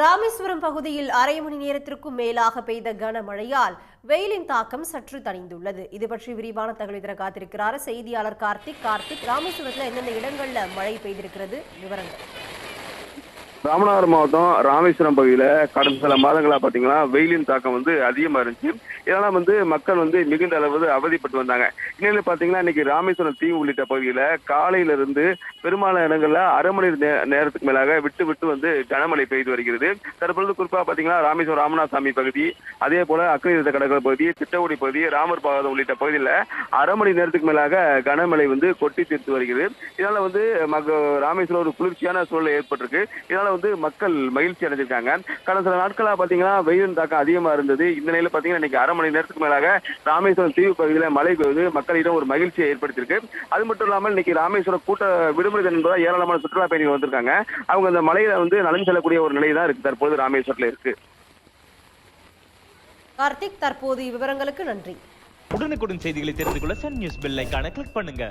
ராமேஸ்வரம் பகுதியில் அரை மணி நேரத்திற்கும் மேலாக பெய்த கனமழையால் வெயிலின் தாக்கம் சற்று தணிந்துள்ளது. இது பற்றி விரிவான தகவல் தர காத்திருக்கிறார் செய்தியாளர் கார்த்திக். ராமேஸ்வரத்தில் எந்தெந்த இடங்கள்ல மழை பெய்திருக்கிறது விவரங்கள்? ராமநாதபுரம் மாவட்டம் ராமேஸ்வரம் பகுதியில கடந்த சில மாதங்களா பாத்தீங்கன்னா வெயிலின் தாக்கம் அதிகமா இருந்துச்சு. இதனால மக்கள் மிகுந்த அளவு அவதிப்பட்டு வந்தாங்க. இந்நிலையில பாத்தீங்கன்னா இன்னைக்கு ராமேஸ்வரம் தீவு உள்ளிட்ட பகுதியில காலையில இருந்து பெரும்பாலான இடங்கள்ல அரை மணி நேரத்துக்கு மேலாக விட்டு விட்டு கனமழை பெய்து வருகிறது. தற்பொழுது குறிப்பா பாத்தீங்கன்னா ராமேஸ்வரம் ராமநாதசாமி பகுதி, அதே போல அக்னி கடற்கரை பகுதி, திட்டக்குடி பகுதி, ராமர் பாதம் உள்ளிட்ட பகுதியில அரை மணி நேரத்துக்கு மேலாக கனமழை கொட்டி தீர்த்து வருகிறது. இதனால ராமேஸ்வரம் ஒரு குளிர்ச்சியான சூழல் ஏற்பட்டிருக்கு. இதனால மக்கள் மகிழ்ச்சி அடைஞ்சிருக்காங்க. கடந்த சில நாட்களா பாத்தீங்கன்னா வெயிலின் தாக்கம் அதிகமா இருந்தது. இந்த நிலையில பாத்தீங்கன்னா இன்னைக்கு அரை மணி நேரத்துக்கு மேலாக ராமேஸ்வரம் தீவு பகுதியில மழை பெய்வது மக்களிடம் ஒரு மகிழ்ச்சியை ஏற்படுத்தியிருக்கு. அது மட்டும் இல்லாமல் இன்னைக்கு ராமேஸ்வரம் கூட்ட விடுமுறை என்பதால் ஏராளமான சுற்றுலா பயணிகள் வந்திருக்காங்க. அவங்க அந்த மலையில நலன் செல்லக்கூடிய ஒரு நிலை தான் இருக்கு தற்போது ராமேஸ்வரத்துல இருக்கு. கார்த்திக், தற்போது விவரங்களுக்கு நன்றி. உடனுக்குடன் செய்திகளை தெரிந்து கொள்ள சன் நியூஸ் பெல் ஐகானை கிளிக் பண்ணுங்க.